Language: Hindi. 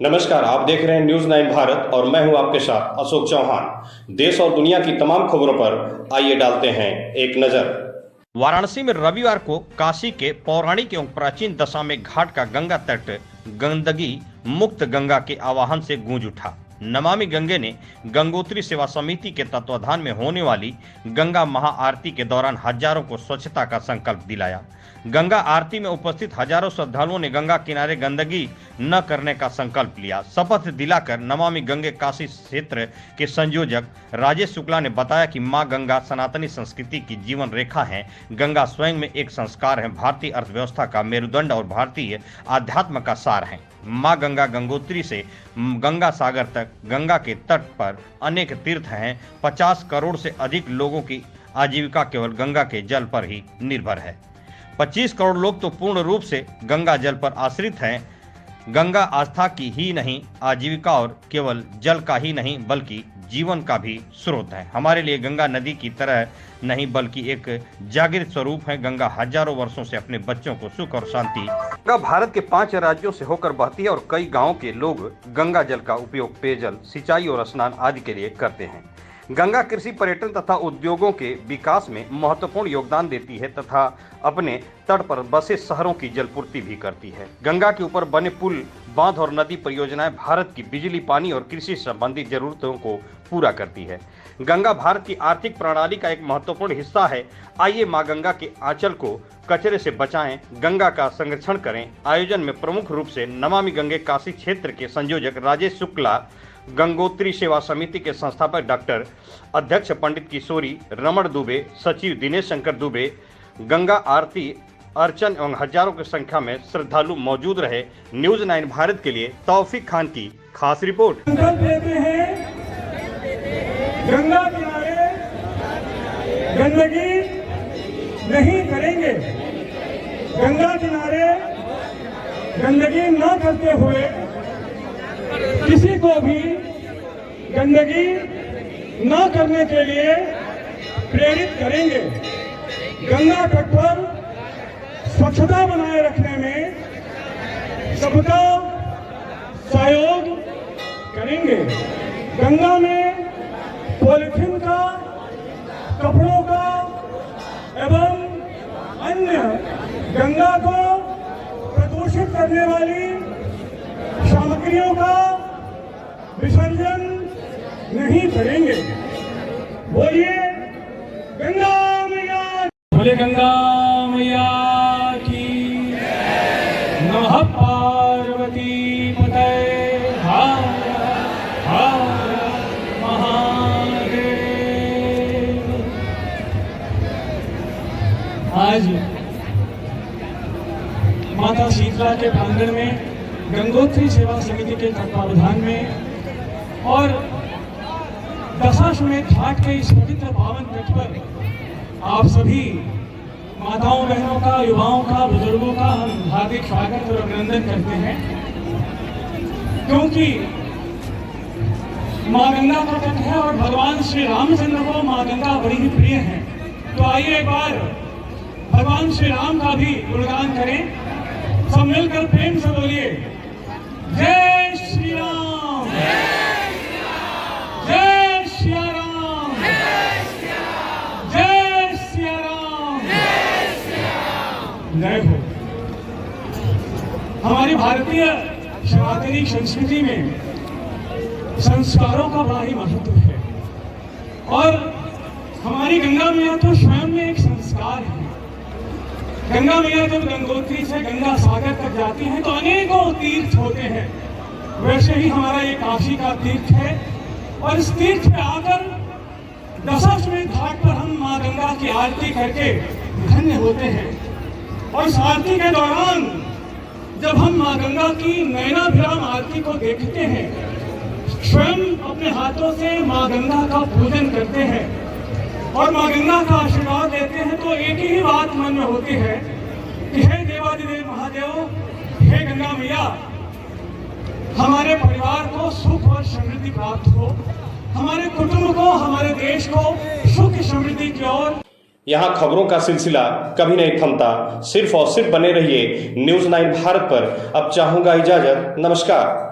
नमस्कार, आप देख रहे हैं न्यूज 9 भारत और मैं हूं आपके साथ अशोक चौहान। देश और दुनिया की तमाम खबरों पर आइए डालते हैं एक नजर। वाराणसी में रविवार को काशी के पौराणिक एवं प्राचीन दशामें घाट का गंगा तट गंदगी मुक्त गंगा के आह्वान से गूंज उठा। नमामि गंगे ने गंगोत्री सेवा समिति के तत्वाधान में होने वाली गंगा महाआरती के दौरान हजारों को स्वच्छता का संकल्प दिलाया। गंगा आरती में उपस्थित हजारों श्रद्धालुओं ने गंगा किनारे गंदगी न करने का संकल्प लिया। शपथ दिलाकर नमामि गंगे काशी क्षेत्र के संयोजक राजेश शुक्ला ने बताया कि मां गंगा सनातनी संस्कृति की जीवन रेखा है। गंगा स्वयं में एक संस्कार है, भारतीय अर्थव्यवस्था का मेरुदंड और भारतीय आध्यात्म का सार है। मां गंगा गंगोत्री से गंगा सागर तक गंगा के तट पर अनेक तीर्थ हैं। 50 करोड़ से अधिक लोगों की आजीविका केवल गंगा के जल पर ही निर्भर है। 25 करोड़ लोग तो पूर्ण रूप से गंगा जल पर आश्रित हैं। गंगा आस्था की ही नहीं, आजीविका और केवल जल का ही नहीं बल्कि जीवन का भी स्रोत है। हमारे लिए गंगा नदी की तरह नहीं बल्कि एक जागृत स्वरूप है। गंगा हजारों वर्षों से अपने बच्चों को सुख और शांति। गंगा भारत के 5 राज्यों से होकर बहती है और कई गांवों के लोग गंगा जल का उपयोग पेयजल, सिंचाई और स्नान आदि के लिए करते हैं। गंगा कृषि, पर्यटन तथा उद्योगों के विकास में महत्वपूर्ण योगदान देती है तथा अपने तट पर बसे शहरों की जलपूर्ति भी करती है। गंगा के ऊपर बने पुल, बांध और नदी परियोजनाएं भारत की बिजली, पानी और कृषि संबंधी जरूरतों को पूरा करती है। गंगा भारत की आर्थिक प्रणाली का एक महत्वपूर्ण हिस्सा है। आइए मां गंगा के आंचल को कचरे से बचाएं, गंगा का संरक्षण करें। आयोजन में प्रमुख रूप से नमामि गंगे काशी क्षेत्र के संयोजक राजेश शुक्ला, गंगोत्री सेवा समिति के संस्थापक डॉक्टर अध्यक्ष पंडित किशोरी रमण दुबे, सचिव दिनेश शंकर दुबे, गंगा आरती अर्चन एवं हजारों की संख्या में श्रद्धालु मौजूद रहे। न्यूज 9 भारत के लिए तौफीक खान की खास रिपोर्ट। संकल्प लेते हैं गंगा किनारे गंदगी नहीं करेंगे। गंगा किनारे गंदगी न करते हुए किसी को भी गंदगी न करने के लिए प्रेरित करेंगे। गंगा तट पर स्वच्छता बनाए रखने में सबका सहयोग करेंगे। गंगा में पॉलिथीन का, कपड़ों का एवं अन्य गंगा को प्रदूषित करने वाली सामग्रियों का विसर्जन नहीं करेंगे। बोलिए गंगा मैया, बोले गंगा मैया की। नमः पार्वती पतये हर हर महादेव। आज माता शीतला के प्रांगण में गंगोत्री सेवा समिति के तत्वावधान में और दशाश्वमेध घाट के इस पवित्र पावन तट पर आप सभी माताओं, बहनों का, युवाओं का, बुजुर्गों का हम हार्दिक स्वागत और अभिनंदन करते हैं, क्योंकि मां गंगा का तट है और भगवान श्री रामचंद्र को मां गंगा बड़ी ही प्रिय है। तो आइए एक बार भगवान श्री राम का भी गुणगान करें। सब मिलकर प्रेम से बोलिए जय श्री राम, जय सिया राम, जय सिया राम, जय हो। हमारी भारतीय सनातनी संस्कृति में संस्कारों का बड़ा ही महत्व है और हमारी गंगा मैया तो स्वयं में एक संस्कार है। गंगा मैया जब गंगोत्री से गंगा सागर तक जाती हैं तो अनेकों तीर्थ होते हैं। वैसे ही हमारा ये काशी का तीर्थ है और इस तीर्थ पे आकर दशाश्वमेध घाट पर हम मां गंगा की आरती करके धन्य होते हैं। और इस आरती के दौरान जब हम मां गंगा की नयनाभिराम आरती को देखते हैं, स्वयं अपने हाथों से मां गंगा का पूजन करते हैं और मां गंगा का आशीर्वाद लेते हैं, तो एक ही बात मन में होती है कि हे देवादिदेव महादेव, हे गंगा मैया, हमारे परिवार को सुख और समृद्धि प्राप्त हो, हमारे कुटुंब को, हमारे देश को सुख समृद्धि की ओर। यहाँ खबरों का सिलसिला कभी नहीं थमता। सिर्फ और सिर्फ बने रहिए न्यूज 9 भारत पर। अब चाहूंगा इजाजत। नमस्कार।